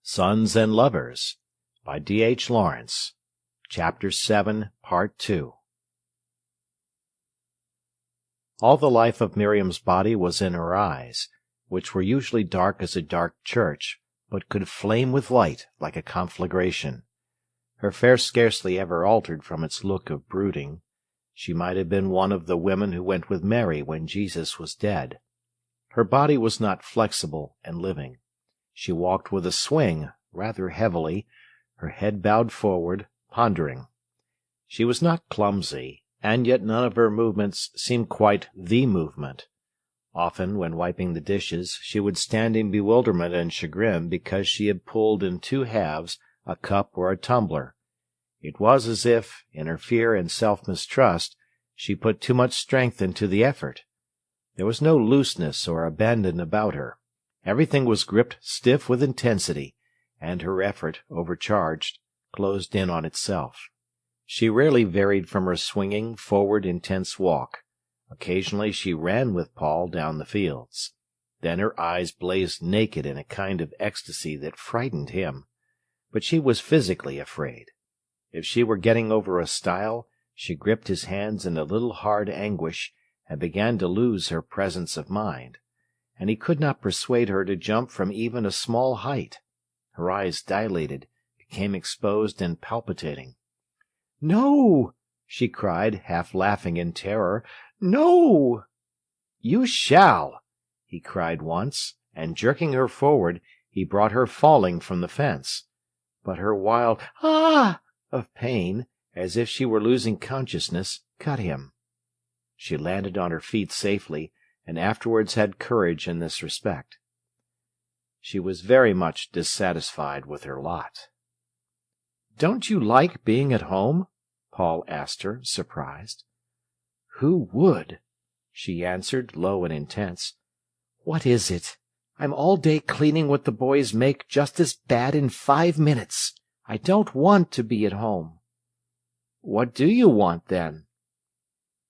Sons and Lovers by D.H. Lawrence. Chapter 7, Part 2. All the life of Miriam's body was in her eyes, which were usually dark as a dark church, but could flame with light like a conflagration. Her face scarcely ever altered from its look of brooding. She might have been one of the women who went with Mary when Jesus was dead. Her body was not flexible and living. She walked with a swing, rather heavily, her head bowed forward, pondering. She was not clumsy, and yet none of her movements seemed quite the movement. Often, when wiping the dishes, she would stand in bewilderment and chagrin because she had pulled in two halves a cup or a tumbler. It was as if, in her fear and self-mistrust, she put too much strength into the effort. There was no looseness or abandon about her. Everything was gripped stiff with intensity, and her effort, overcharged, closed in on itself. She rarely varied from her swinging, forward, intense walk. Occasionally she ran with Paul down the fields. Then her eyes blazed naked in a kind of ecstasy that frightened him. But she was physically afraid. If she were getting over a stile, she gripped his hands in a little hard anguish and began to lose her presence of mind, and he could not persuade her to jump from even a small height. Her eyes dilated, became exposed and palpitating. "No!" she cried, half laughing in terror. "No!" "You shall!" he cried once, and jerking her forward, he brought her falling from the fence. But her wild "Ah!" of pain, as if she were losing consciousness, cut him. She landed on her feet safely, and afterwards had courage in this respect. She was very much dissatisfied with her lot. "Don't you like being at home?" Paul asked her, surprised. "Who would?" she answered, low and intense. "What is it? I'm all day cleaning what the boys make just as bad in 5 minutes. I don't want to be at home." "What do you want, then?"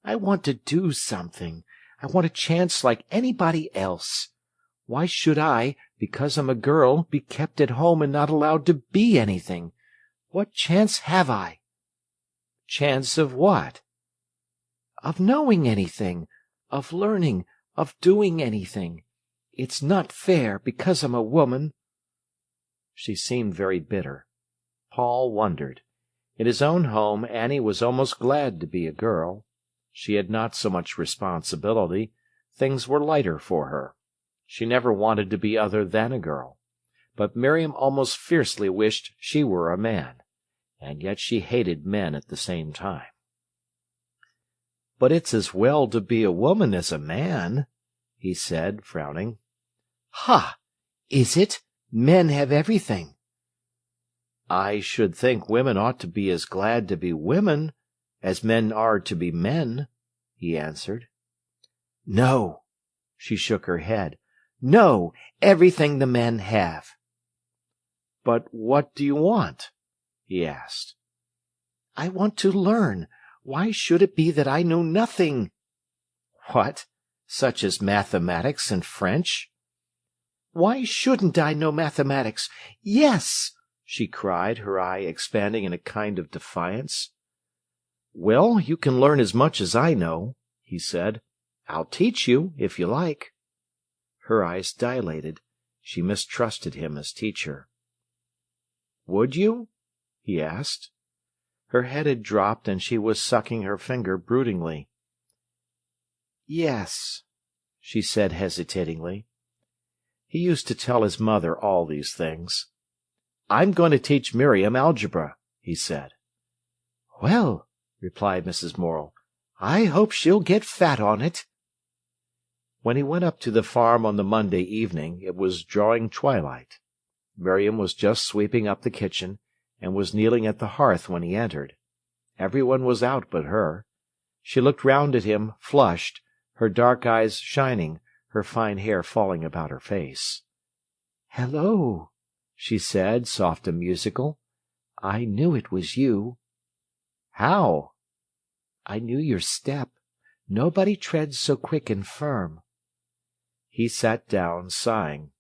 "I want to do something. I want a chance like anybody else. Why should I, because I'm a girl, be kept at home and not allowed to be anything? What chance have I?" "Chance of what?" "Of knowing anything, of learning, of doing anything. It's not fair, because I'm a woman." She seemed very bitter. Paul wondered. In his own home Annie was almost glad to be a girl. She had not so much responsibility. Things were lighter for her. She never wanted to be other than a girl. But Miriam almost fiercely wished she were a man, and yet she hated men at the same time. "But it's as well to be a woman as a man," he said, frowning. "Ha! Is it? Men have everything." "I should think women ought to be as glad to be women as men are to be men," he answered. "No." She shook her head. "No, everything the men have." "But what do you want?" he asked. "I want to learn. Why should it be that I know nothing?" "What? Such as mathematics and French?" "Why shouldn't I know mathematics? Yes!" she cried, her eye expanding in a kind of defiance. "Well, you can learn as much as I know," he said. "I'll teach you, if you like." Her eyes dilated. She mistrusted him as teacher. "Would you?" he asked. Her head had dropped, and she was sucking her finger broodingly. "Yes," she said hesitatingly. He used to tell his mother all these things. "I'm going to teach Miriam algebra," he said. "Well," replied Mrs. Morel, "I hope she'll get fat on it." When he went up to the farm on the Monday evening, it was drawing twilight. Miriam was just sweeping up the kitchen, and was kneeling at the hearth when he entered. Everyone was out but her. She looked round at him, flushed, her dark eyes shining, her fine hair falling about her face. "Hello," she said, soft and musical. "I knew it was you." "How?" "I knew your step. Nobody treads so quick and firm." He sat down, sighing.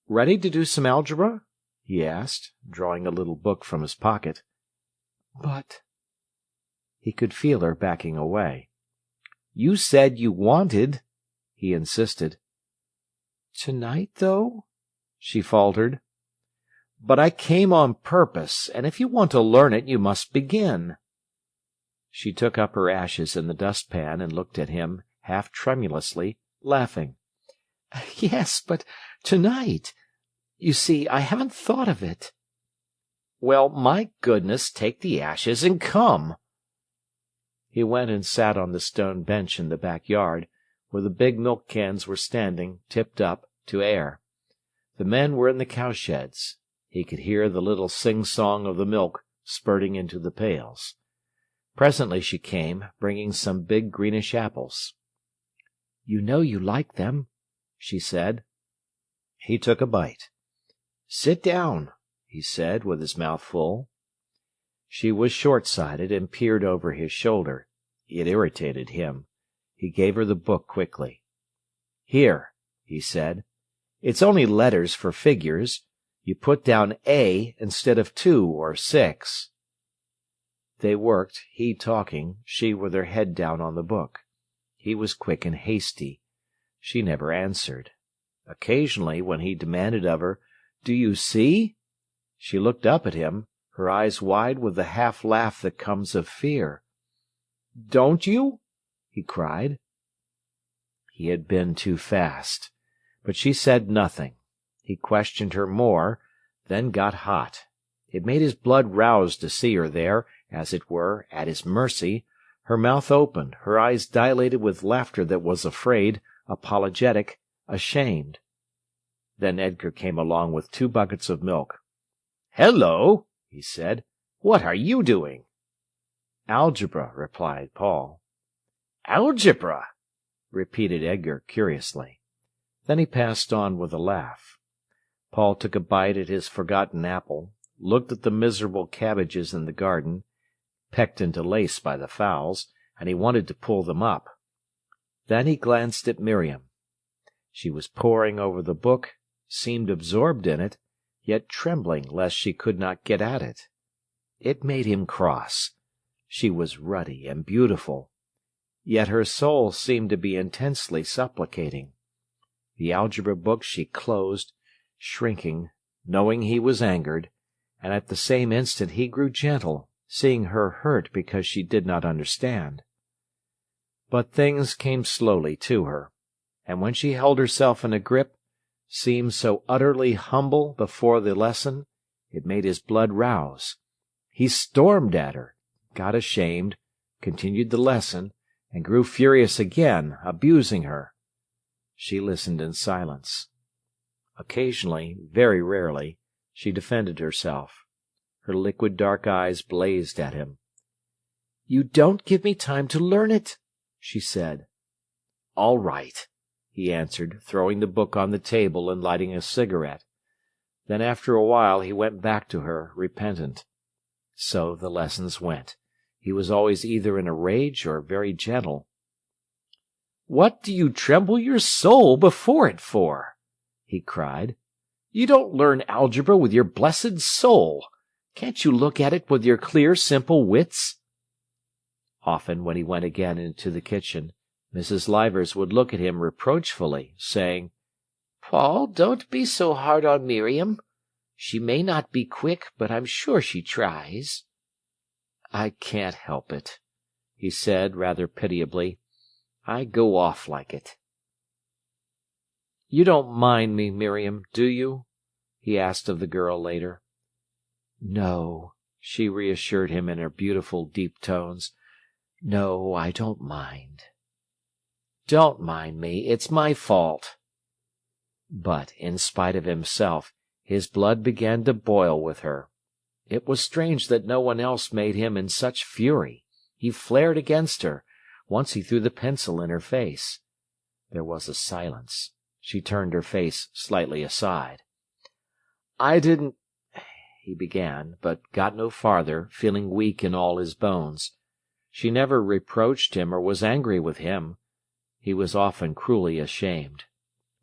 "Ready to do some algebra?" he asked, drawing a little book from his pocket. But— He could feel her backing away. "You said you wanted," he insisted. "Tonight, though?" she faltered. "But I came on purpose, and if you want to learn it, you must begin." She took up her ashes in the dustpan and looked at him, half tremulously, laughing. "Yes, but tonight. You see, I haven't thought of it." "Well, my goodness, take the ashes and come." He went and sat on the stone bench in the backyard, where the big milk cans were standing, tipped up, to air. The men were in the cowsheds. He could hear the little sing-song of the milk spurting into the pails. Presently she came, bringing some big greenish apples. "You know you like them," she said. He took a bite. "Sit down," he said, with his mouth full. She was short-sighted and peered over his shoulder. It irritated him. He gave her the book quickly. "Here," he said. "It's only letters for figures. You put down A instead of 2 or 6. They worked, he talking, she with her head down on the book. He was quick and hasty. She never answered. Occasionally, when he demanded of her, "Do you see?" she looked up at him, her eyes wide with the half-laugh that comes of fear. "Don't you?" he cried. He had been too fast. But she said nothing. He questioned her more, then got hot. It made his blood rouse to see her there, as it were, at his mercy, her mouth open, her eyes dilated with laughter that was afraid, apologetic, ashamed. Then Edgar came along with 2 buckets of milk. "Hello," he said. "What are you doing?" "Algebra," replied Paul. "Algebra?" repeated Edgar curiously. Then he passed on with a laugh. Paul took a bite at his forgotten apple, looked at the miserable cabbages in the garden, pecked into lace by the fowls, and he wanted to pull them up. Then he glanced at Miriam. She was poring over the book, seemed absorbed in it, yet trembling lest she could not get at it. It made him cross. She was ruddy and beautiful, yet her soul seemed to be intensely supplicating. The algebra book she closed, shrinking, knowing he was angered, and at the same instant he grew gentle, seeing her hurt because she did not understand. But things came slowly to her, and when she held herself in a grip, seemed so utterly humble before the lesson, it made his blood rouse. He stormed at her, got ashamed, continued the lesson, and grew furious again, abusing her. She listened in silence. Occasionally, very rarely, she defended herself. Her liquid dark eyes blazed at him. "You don't give me time to learn it," she said. "All right," he answered, throwing the book on the table and lighting a cigarette. Then after a while he went back to her, repentant. So the lessons went. He was always either in a rage or very gentle. "What do you tremble your soul before it for?" he cried. "You don't learn algebra with your blessed soul. Can't you look at it with your clear, simple wits?" Often, when he went again into the kitchen, Mrs. Livers would look at him reproachfully, saying, "Paul, don't be so hard on Miriam. She may not be quick, but I'm sure she tries." "I can't help it," he said, rather pitiably. "I go off like it." "You don't mind me, Miriam, do you?" he asked of the girl later. "No," she reassured him in her beautiful, deep tones. "No, I don't mind." "Don't mind me. It's my fault." But, in spite of himself, his blood began to boil with her. It was strange that no one else made him in such fury. He flared against her. Once he threw the pencil in her face. There was a silence. She turned her face slightly aside. "I didn't—" he began, but got no farther, feeling weak in all his bones. She never reproached him or was angry with him. He was often cruelly ashamed.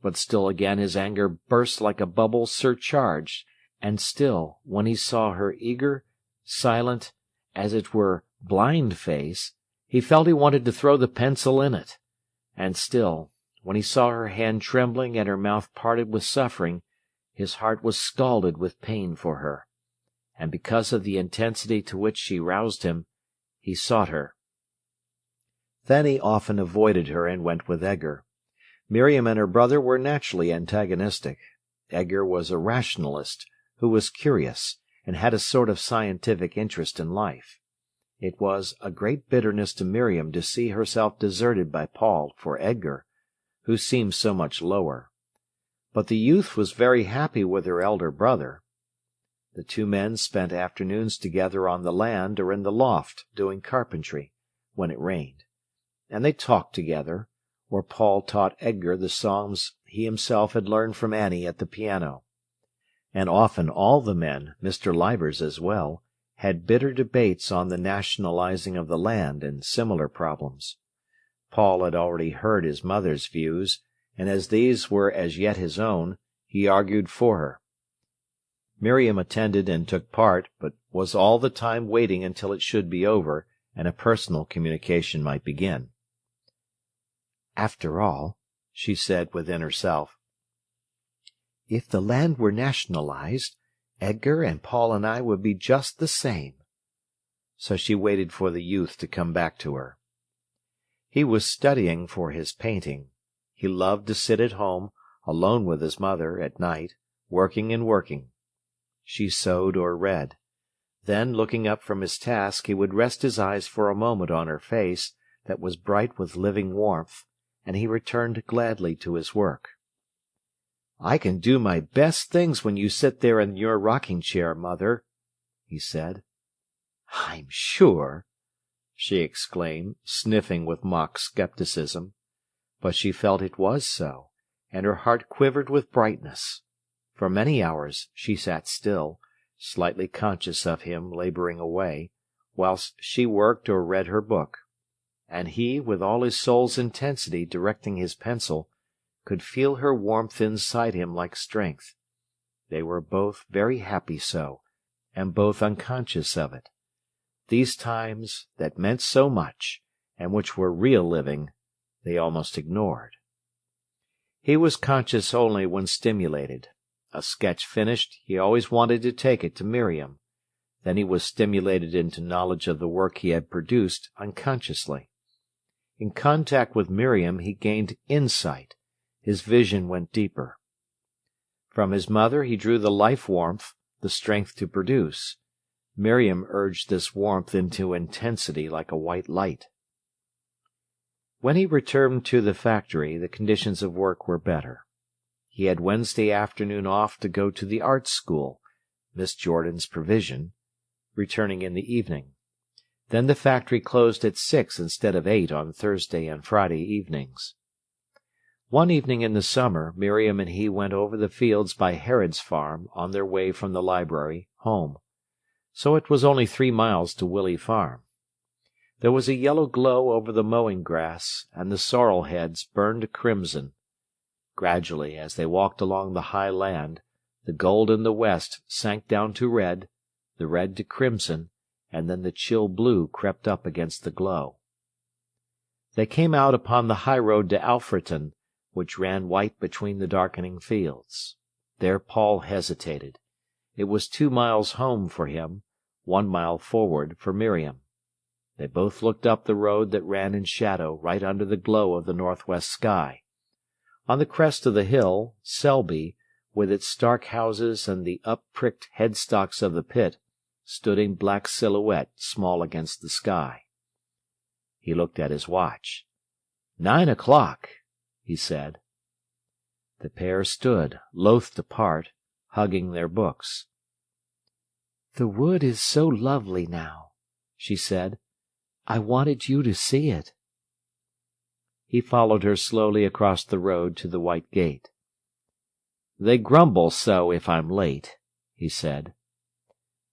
But still again his anger burst like a bubble surcharged, And still, when he saw her eager, silent, as it were, blind face, he felt he wanted to throw the pencil in it. And still, when he saw her hand trembling and her mouth parted with suffering, his heart was scalded with pain for her. And because of the intensity to which she roused him, he sought her. Then he often avoided her and went with Edgar. Miriam and her brother were naturally antagonistic. Edgar was a rationalist who was curious and had a sort of scientific interest in life. It was a great bitterness to Miriam to see herself deserted by Paul for Edgar, who seemed so much lower. But the youth was very happy with her elder brother. The two men spent afternoons together on the land or in the loft doing carpentry, when it rained. And they talked together, or Paul taught Edgar the songs he himself had learned from Annie at the piano. And often all the men, Mr. Livers as well, had bitter debates on the nationalizing of the land and similar problems. Paul had already heard his mother's views, and as these were as yet his own, he argued for her. Miriam attended and took part, but was all the time waiting until it should be over and a personal communication might begin. "After all," she said within herself, "if the land were nationalized, Edgar and Paul and I would be just the same." So she waited for the youth to come back to her. He was studying for his painting. He loved to sit at home, alone with his mother, at night, working and working. She sewed or read. Then, looking up from his task, he would rest his eyes for a moment on her face that was bright with living warmth, and he returned gladly to his work. "I can do my best things when you sit there in your rocking-chair, Mother," he said. "I'm sure!" she exclaimed, sniffing with mock skepticism. But she felt it was so, and her heart quivered with brightness. For many hours she sat still, slightly conscious of him labouring away, whilst she worked or read her book. And he, with all his soul's intensity directing his pencil, could feel her warmth inside him like strength. They were both very happy so, and both unconscious of it. These times that meant so much, and which were real living, they almost ignored. He was conscious only when stimulated. A sketch finished, he always wanted to take it to Miriam. Then he was stimulated into knowledge of the work he had produced unconsciously. In contact with Miriam he gained insight. His vision went deeper. From his mother he drew the life-warmth, the strength to produce. Miriam urged this warmth into intensity like a white light. When he returned to the factory, the conditions of work were better. He had Wednesday afternoon off to go to the art school, Miss Jordan's provision, returning in the evening. Then the factory closed at 6 instead of 8 on Thursday and Friday evenings. One evening in the summer, Miriam and he went over the fields by Herod's farm on their way from the library home. So it was only 3 miles to Willey Farm. There was a yellow glow over the mowing grass, and the sorrel heads burned crimson. Gradually, as they walked along the high land, the gold in the west sank down to red, the red to crimson, and then the chill blue crept up against the glow. They came out upon the high road to Alfreton, which ran white between the darkening fields. There Paul hesitated. It was 2 miles home for him, 1 mile forward for Miriam. They both looked up the road that ran in shadow right under the glow of the northwest sky. On the crest of the hill, Selby, with its stark houses and the up-pricked headstocks of the pit, stood in black silhouette small against the sky. He looked at his watch. 9 o'clock, he said. The pair stood, loath to part, hugging their books. "The wood is so lovely now," she said. "I wanted you to see it." He followed her slowly across the road to the white gate. "They grumble so if I'm late," he said.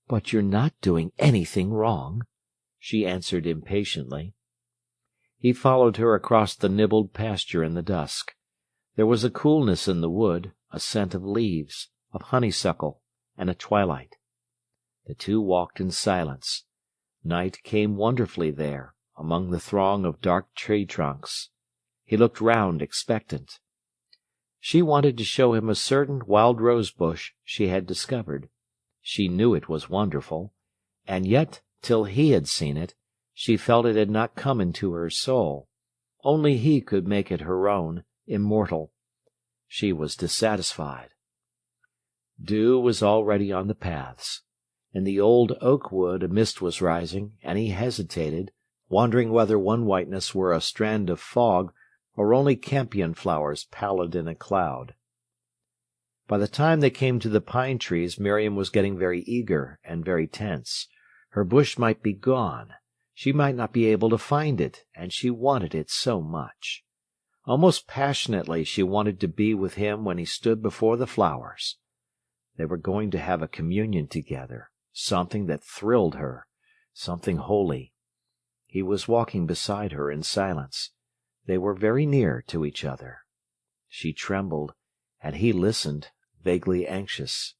"But you're not doing anything wrong," she answered impatiently. He followed her across the nibbled pasture in the dusk. There was a coolness in the wood, a scent of leaves, of honeysuckle, and a twilight. The two walked in silence. Night came wonderfully there, among the throng of dark tree trunks. He looked round, expectant. She wanted to show him a certain wild rose bush she had discovered. She knew it was wonderful, and yet, till he had seen it, she felt it had not come into her soul. Only he could make it her own, immortal. She was dissatisfied. Dew was already on the paths. In the old oak wood a mist was rising, and he hesitated, wondering whether one whiteness were a strand of fog or only campion flowers pallid in a cloud. By the time they came to the pine trees, Miriam was getting very eager and very tense. Her bush might be gone. She might not be able to find it, and she wanted it so much. Almost passionately she wanted to be with him when he stood before the flowers. They were going to have a communion together, something that thrilled her, something holy. He was walking beside her in silence. They were very near to each other. She trembled, and he listened, vaguely anxious.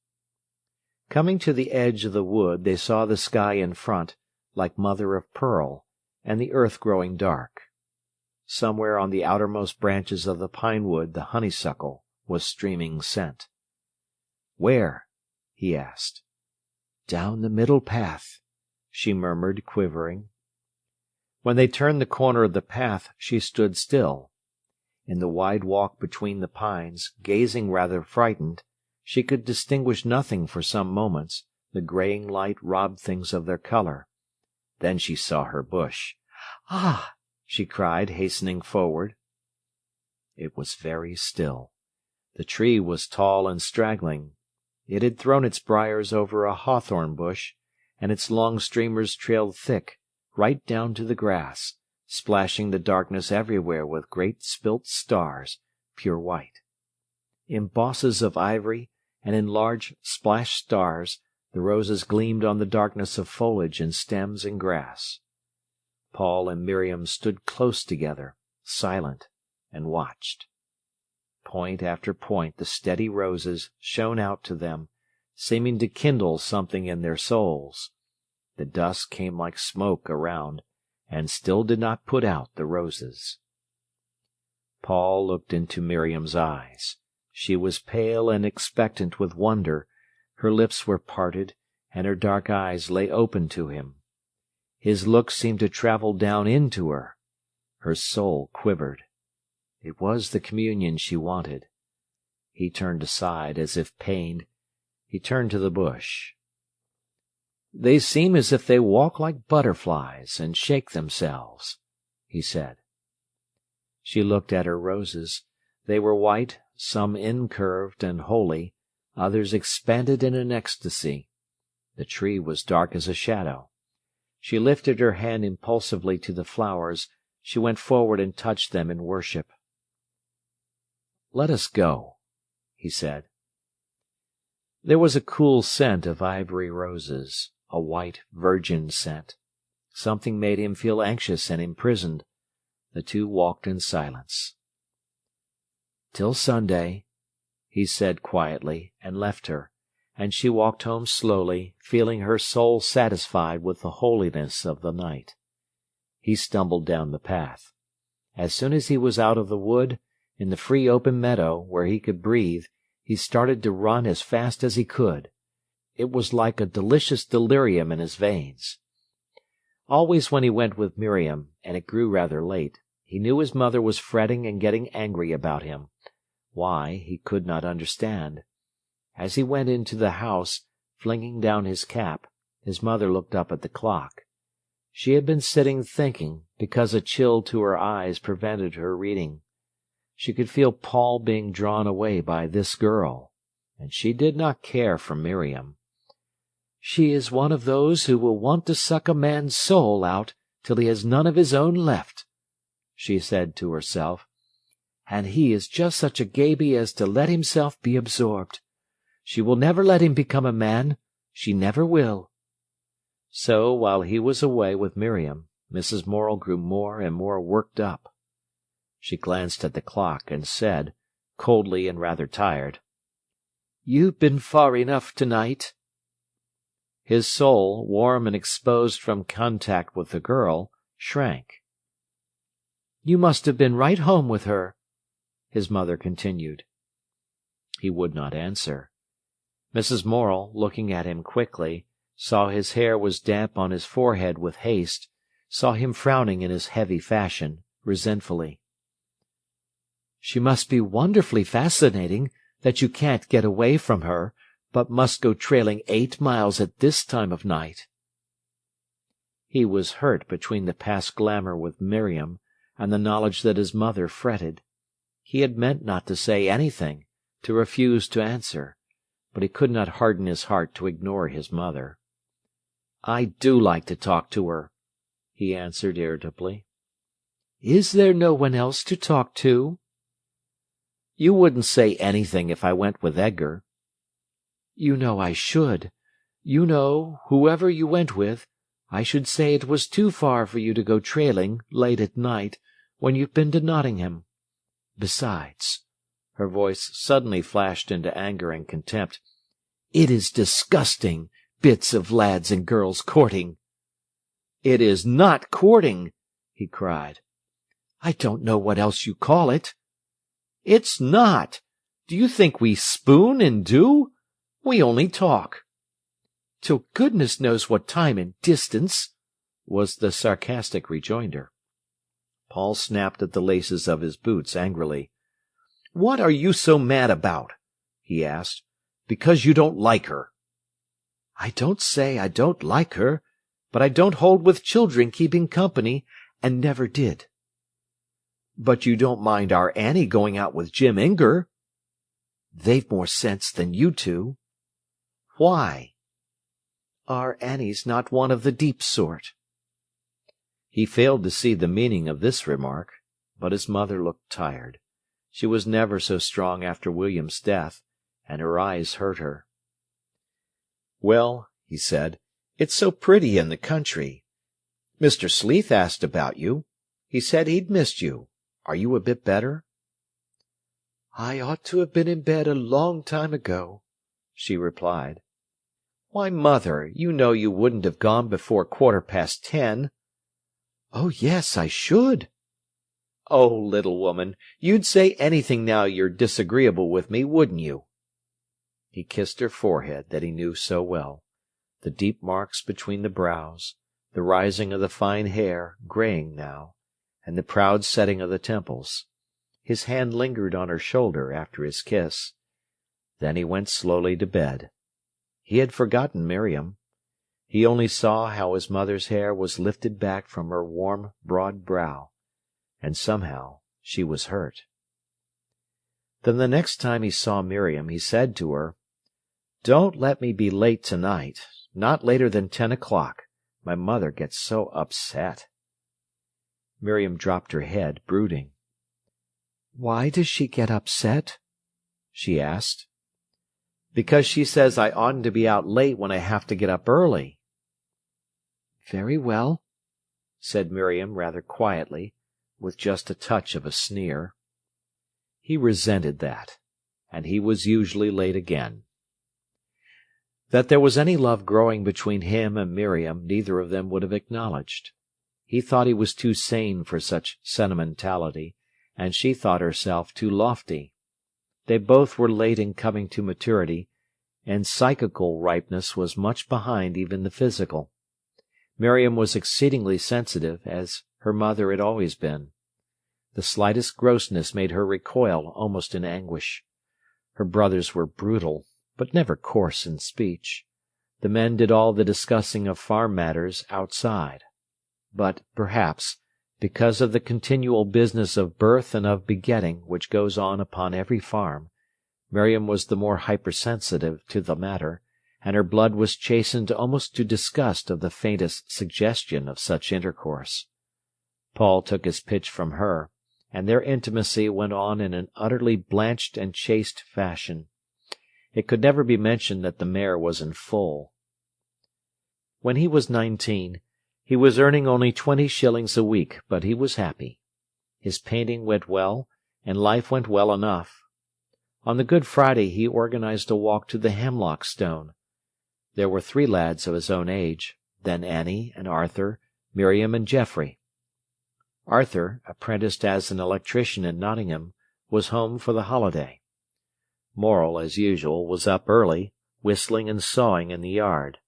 Coming to the edge of the wood, they saw the sky in front, like mother of pearl, and the earth growing dark. Somewhere on the outermost branches of the pine wood the honeysuckle was streaming scent. "Where?" he asked. "Down the middle path," she murmured, quivering. When they turned the corner of the path, she stood still. In the wide walk between the pines, gazing rather frightened, she could distinguish nothing for some moments. The greying light robbed things of their colour. Then she saw her bush. "Ah!" she cried, hastening forward. It was very still. The tree was tall and straggling. It had thrown its briars over a hawthorn bush, and its long streamers trailed thick, right down to the grass, splashing the darkness everywhere with great spilt stars, pure white. In bosses of ivory and in large splashed stars, the roses gleamed on the darkness of foliage and stems and grass. Paul and Miriam stood close together, silent, and watched. Point after point the steady roses shone out to them, seeming to kindle something in their souls. The dusk came like smoke around, and still did not put out the roses. Paul looked into Miriam's eyes. She was pale and expectant with wonder. Her lips were parted, and her dark eyes lay open to him. His look seemed to travel down into her. Her soul quivered. It was the communion she wanted. He turned aside, as if pained. He turned to the bush. "They seem as if they walk like butterflies and shake themselves," he said. She looked at her roses. They were white, some incurved and holy, others expanded in an ecstasy. The tree was dark as a shadow. She lifted her hand impulsively to the flowers. She went forward and touched them in worship. "Let us go," he said. There was a cool scent of ivory roses, a white, virgin scent. Something made him feel anxious and imprisoned. The two walked in silence. "Till Sunday," he said quietly, and left her, and she walked home slowly, feeling her soul satisfied with the holiness of the night. He stumbled down the path. As soon as he was out of the wood, in the free open meadow, where he could breathe, he started to run as fast as he could. It was like a delicious delirium in his veins. Always when he went with Miriam, and it grew rather late, he knew his mother was fretting and getting angry about him. Why, he could not understand. As he went into the house, flinging down his cap, his mother looked up at the clock. She had been sitting thinking, because a chill to her eyes prevented her reading. She could feel Paul being drawn away by this girl, and she did not care for Miriam. "She is one of those who will want to suck a man's soul out till he has none of his own left," she said to herself. "And he is just such a gaby as to let himself be absorbed. She will never let him become a man. She never will." So, while he was away with Miriam, Mrs. Morel grew more and more worked up. She glanced at the clock and said, coldly and rather tired, "You've been far enough tonight." His soul, warm and exposed from contact with the girl, shrank. "You must have been right home with her," his mother continued. He would not answer. Mrs. Morel, looking at him quickly, saw his hair was damp on his forehead with haste, saw him frowning in his heavy fashion, resentfully. "She must be wonderfully fascinating, that you can't get away from her, but must go trailing 8 miles at this time of night." He was hurt between the past glamour with Miriam and the knowledge that his mother fretted. He had meant not to say anything, to refuse to answer, but he could not harden his heart to ignore his mother. "I do like to talk to her," he answered irritably. "Is there no one else to talk to?" "You wouldn't say anything if I went with Edgar." "You know I should. You know, whoever you went with, I should say it was too far for you to go trailing, late at night, when you've been to Nottingham. Besides," her voice suddenly flashed into anger and contempt, "it is disgusting, bits of lads and girls courting." "It is not courting," he cried. "I don't know what else you call it." "It's not. Do you think we spoon and do? We only talk." "Till goodness knows what time and distance," was the sarcastic rejoinder. Paul snapped at the laces of his boots angrily. "What are you so mad about?" he asked. "Because you don't like her." "I don't say I don't like her, but I don't hold with children keeping company, and never did." "But you don't mind our Annie going out with Jim Inger?" "They've more sense than you two." "Why?" "Our Annie's not one of the deep sort." He failed to see the meaning of this remark, but his mother looked tired. She was never so strong after William's death, and her eyes hurt her. "Well," he said, "it's so pretty in the country. Mr. Sleeth asked about you. He said he'd missed you. Are you a bit better?" "I ought to have been in bed a long time ago," she replied. "Why, mother, you know you wouldn't have gone before 10:15. "Oh, yes, I should." "Oh, little woman, you'd say anything now you're disagreeable with me, wouldn't you?" He kissed her forehead that he knew so well, the deep marks between the brows, the rising of the fine hair, greying now, and the proud setting of the temples. His hand lingered on her shoulder after his kiss. Then he went slowly to bed. He had forgotten Miriam. He only saw how his mother's hair was lifted back from her warm, broad brow, and somehow she was hurt. Then the next time he saw Miriam, he said to her, "Don't let me be late tonight, not later than 10 o'clock. My mother gets so upset." Miriam dropped her head, brooding. "Why does she get upset?" she asked. "Because she says I oughtn't to be out late when I have to get up early." "Very well," said Miriam rather quietly, with just a touch of a sneer. He resented that, and he was usually late again. That there was any love growing between him and Miriam neither of them would have acknowledged. He thought he was too sane for such sentimentality, and she thought herself too lofty. They both were late in coming to maturity, and psychical ripeness was much behind even the physical. Miriam was exceedingly sensitive, as her mother had always been. The slightest grossness made her recoil almost in anguish. Her brothers were brutal, but never coarse in speech. The men did all the discussing of farm matters outside. But, perhaps, because of the continual business of birth and of begetting which goes on upon every farm, Miriam was the more hypersensitive to the matter, and her blood was chastened almost to disgust of the faintest suggestion of such intercourse. Paul took his pitch from her, and their intimacy went on in an utterly blanched and chaste fashion. It could never be mentioned that the mare was in foal. When he was 19, he was earning only 20 shillings a week, but he was happy. His painting went well, and life went well enough. On the Good Friday he organized a walk to the Hemlock Stone. There were 3 lads of his own age, then Annie and Arthur, Miriam and Geoffrey. Arthur, apprenticed as an electrician in Nottingham, was home for the holiday. Morel, as usual, was up early, whistling and sawing in the yard.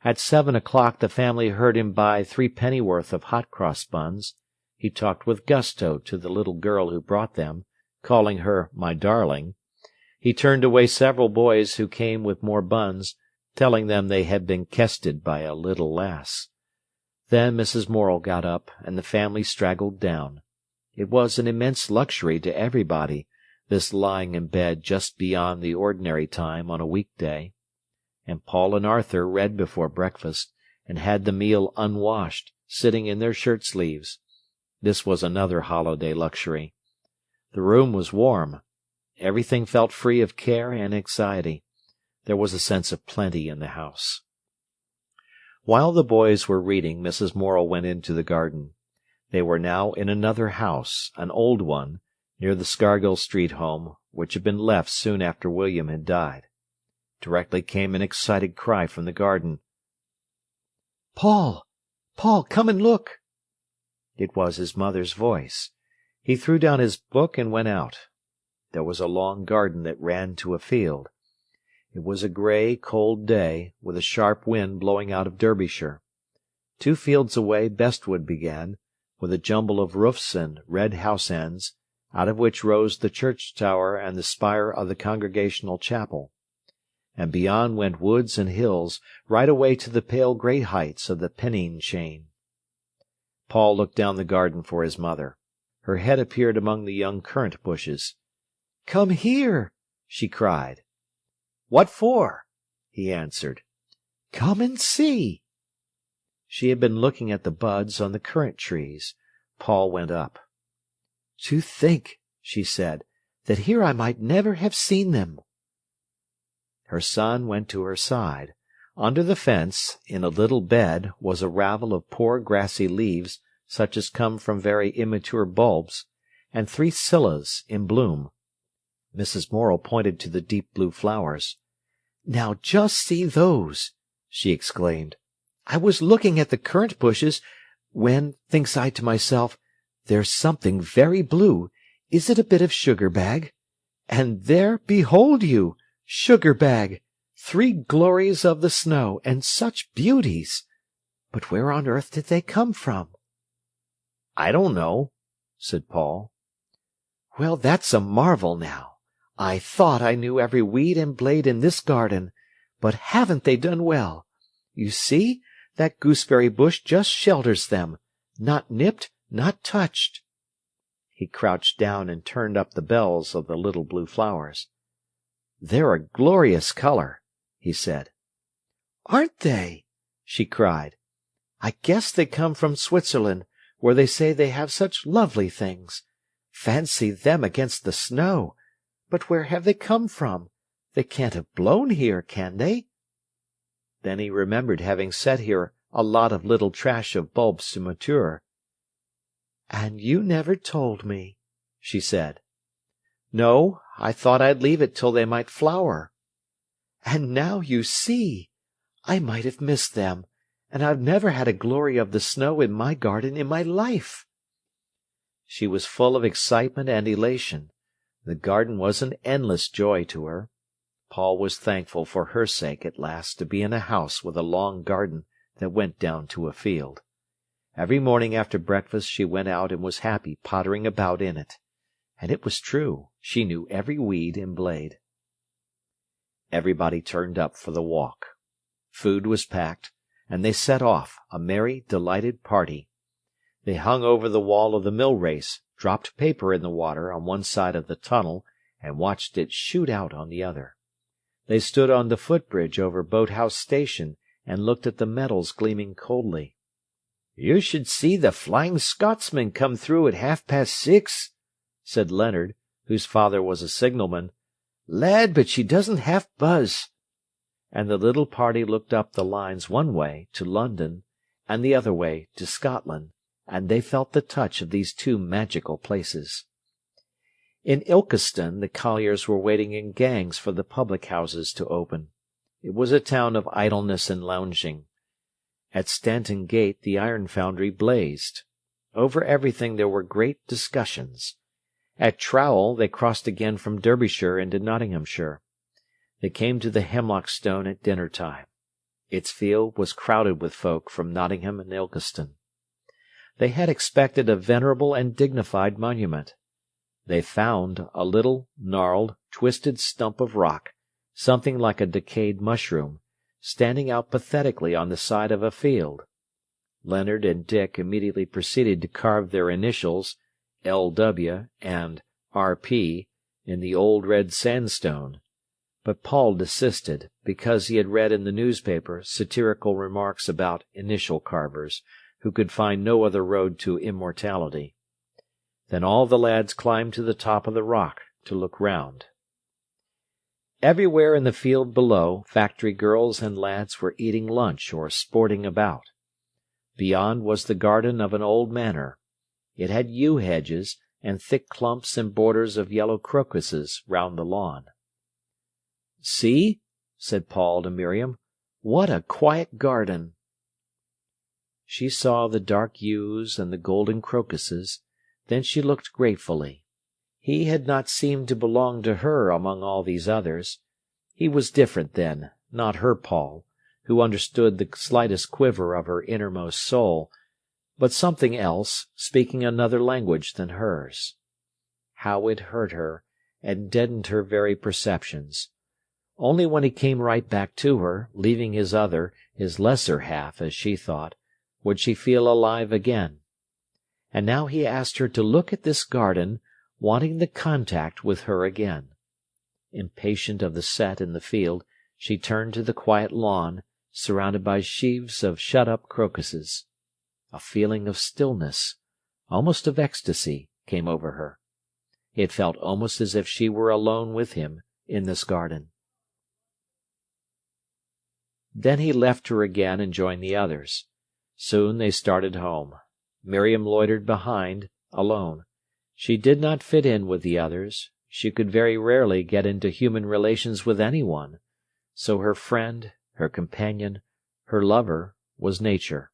At 7 o'clock the family heard him buy 3 pennyworth of hot-cross buns. He talked with gusto to the little girl who brought them, calling her "my darling." He turned away several boys who came with more buns, telling them they had been kested by a little lass. Then Mrs. Morel got up, and the family straggled down. It was an immense luxury to everybody, this lying in bed just beyond the ordinary time on a week-day. And Paul and Arthur read before breakfast, and had the meal unwashed, sitting in their shirt-sleeves. This was another holiday luxury. The room was warm. Everything felt free of care and anxiety. There was a sense of plenty in the house. While the boys were reading, Mrs. Morel went into the garden. They were now in another house, an old one, near the Scargill Street home, which had been left soon after William had died. Directly came an excited cry from the garden. "Paul! Paul, come and look!" It was his mother's voice. He threw down his book and went out. There was a long garden that ran to a field. It was a grey, cold day, with a sharp wind blowing out of Derbyshire. 2 fields away Bestwood began, with a jumble of roofs and red house ends, out of which rose the church tower and the spire of the Congregational Chapel. And beyond went woods and hills, right away to the pale grey heights of the Pennine chain. Paul looked down the garden for his mother. Her head appeared among the young currant bushes. "Come here!" she cried. "What for?" he answered. "Come and see." She had been looking at the buds on the currant trees. Paul went up. "To think," she said, "that here I might never have seen them." Her son went to her side. Under the fence, in a little bed, was a ravel of poor grassy leaves, such as come from very immature bulbs, and 3 scyllas in bloom. Mrs. Morel pointed to the deep blue flowers. "Now just see those!" she exclaimed. "I was looking at the currant bushes, when, thinks I to myself, there's something very blue. Is it a bit of sugar-bag? And there, behold you! Sugar-bag! 3 glories of the snow, and such beauties! But where on earth did they come from?" "I don't know," said Paul. "Well, that's a marvel now. I thought I knew every weed and blade in this garden, but haven't they done well? You see, that gooseberry bush just shelters them, not nipped, not touched." He crouched down and turned up the bells of the little blue flowers. "They're a glorious colour," he said. "Aren't they?" she cried. "I guess they come from Switzerland, where they say they have such lovely things. Fancy them against the snow! But where have they come from? They can't have blown here, can they?" Then he remembered having set here a lot of little trash of bulbs to mature. "And you never told me," she said. "No, I thought I'd leave it till they might flower." "And now you see! I might have missed them, and I've never had a glory of the snow in my garden in my life." She was full of excitement and elation. The garden was an endless joy to her. Paul was thankful for her sake at last to be in a house with a long garden that went down to a field. Every morning after breakfast she went out and was happy pottering about in it. And it was true, she knew every weed and blade. Everybody turned up for the walk. Food was packed, and they set off, a merry, delighted party. They hung over the wall of the mill race, dropped paper in the water on one side of the tunnel, and watched it shoot out on the other. They stood on the footbridge over Boathouse Station, and looked at the metals gleaming coldly. "You should see the Flying Scotsman come through at 6:30, said Leonard, whose father was a signalman. "Lad, but she doesn't half buzz." And the little party looked up the lines one way, to London, and the other way, to Scotland, and they felt the touch of these 2 magical places. In Ilkeston the colliers were waiting in gangs for the public houses to open. It was a town of idleness and lounging. At Stanton Gate the iron foundry blazed. Over everything there were great discussions. At Trowell they crossed again from Derbyshire into Nottinghamshire. They came to the Hemlock Stone at dinner-time. Its field was crowded with folk from Nottingham and Ilkeston. They had expected a venerable and dignified monument. They found a little, gnarled, twisted stump of rock, something like a decayed mushroom, standing out pathetically on the side of a field. Leonard and Dick immediately proceeded to carve their initials, L.W. and R.P., in the old red sandstone. But Paul desisted, because he had read in the newspaper satirical remarks about initial carvers, who could find no other road to immortality. Then all the lads climbed to the top of the rock to look round. Everywhere in the field below, factory girls and lads were eating lunch or sporting about. Beyond was the garden of an old manor. It had yew hedges and thick clumps and borders of yellow crocuses round the lawn. "See," said Paul to Miriam, "what a quiet garden!" She saw the dark yews and the golden crocuses. Then she looked gratefully. He had not seemed to belong to her among all these others. He was different then, not her Paul, who understood the slightest quiver of her innermost soul, but something else, speaking another language than hers. How it hurt her, and deadened her very perceptions. Only when he came right back to her, leaving his other, his lesser half, as she thought, would she feel alive again. And now he asked her to look at this garden, wanting the contact with her again. Impatient of the set in the field, she turned to the quiet lawn, surrounded by sheaves of shut-up crocuses. A feeling of stillness, almost of ecstasy, came over her. It felt almost as if she were alone with him in this garden. Then he left her again and joined the others. Soon they started home. Miriam loitered behind, alone. She did not fit in with the others. She could very rarely get into human relations with anyone. So her friend, her companion, her lover, was nature.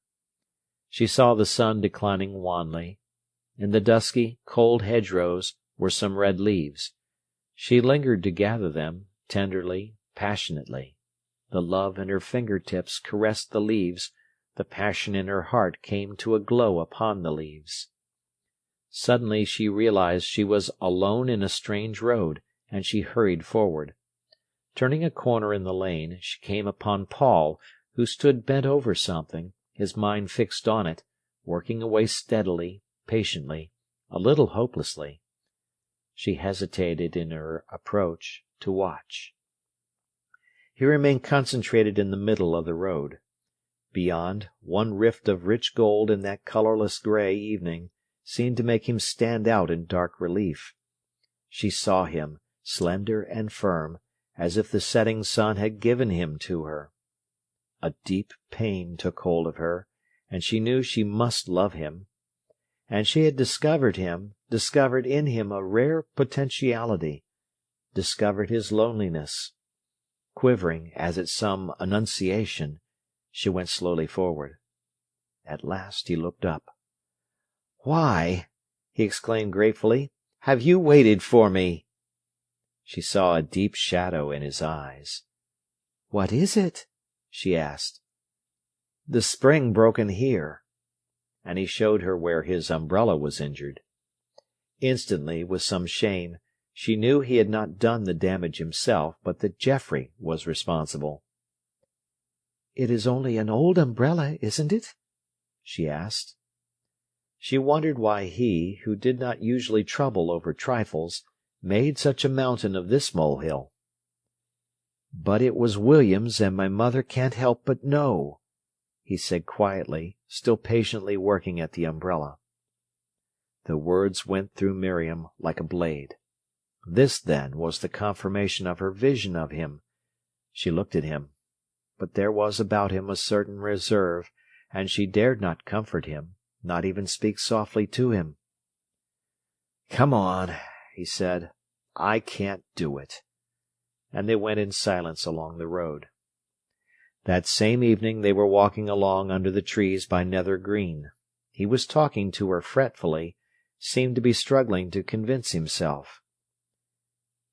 She saw the sun declining wanly. In the dusky, cold hedgerows were some red leaves. She lingered to gather them, tenderly, passionately. The love in her finger-tips caressed the leaves. The passion in her heart came to a glow upon the leaves. Suddenly she realized she was alone in a strange road, and she hurried forward. Turning a corner in the lane, she came upon Paul, who stood bent over something, his mind fixed on it, working away steadily, patiently, a little hopelessly. She hesitated in her approach to watch. He remained concentrated in the middle of the road. Beyond, one rift of rich gold in that colourless grey evening seemed to make him stand out in dark relief. She saw him, slender and firm, as if the setting sun had given him to her. A deep pain took hold of her, and she knew she must love him. And she had discovered in him a rare potentiality, discovered his loneliness. Quivering as at some annunciation, she went slowly forward. At last he looked up. "Why," he exclaimed gratefully, "have you waited for me?" She saw a deep shadow in his eyes. "What is it?" she asked. "The spring broken here." And he showed her where his umbrella was injured. Instantly, with some shame, she knew he had not done the damage himself, but that Geoffrey was responsible. "It is only an old umbrella, isn't it?" she asked. She wondered why he, who did not usually trouble over trifles, made such a mountain of this molehill. "But it was William's, and my mother can't help but know," he said quietly, still patiently working at the umbrella. The words went through Miriam like a blade. This, then, was the confirmation of her vision of him. She looked at him, but there was about him a certain reserve, and she dared not comfort him, not even speak softly to him. "Come on," he said. "I can't do it." And they went in silence along the road. That same evening they were walking along under the trees by Nether Green. He was talking to her fretfully, seemed to be struggling to convince himself.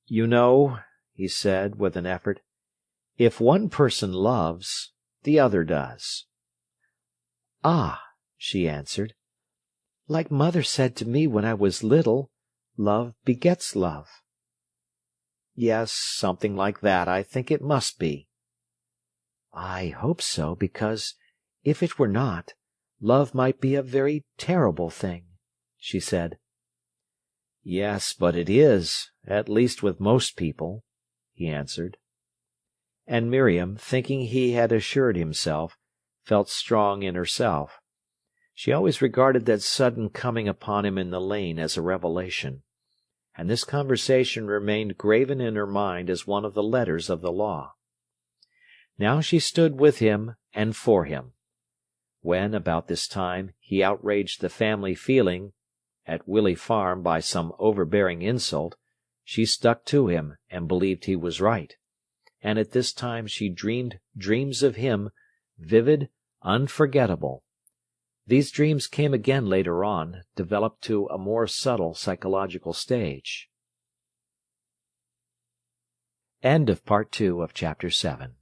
"You know," he said, with an effort, "if one person loves, the other does." "Ah," she answered, "like mother said to me when I was little, love begets love." "Yes, something like that, I think it must be." "I hope so, because, if it were not, love might be a very terrible thing," she said. "Yes, but it is, at least with most people," he answered. And Miriam, thinking he had assured himself, felt strong in herself. She always regarded that sudden coming upon him in the lane as a revelation, and this conversation remained graven in her mind as one of the letters of the law. Now she stood with him and for him. When, about this time, he outraged the family feeling at Willey Farm by some overbearing insult, she stuck to him and believed he was right. And at this time she dreamed dreams of him, vivid, unforgettable. These dreams came again later on, developed to a more subtle psychological stage. End of Part 2 of Chapter 7.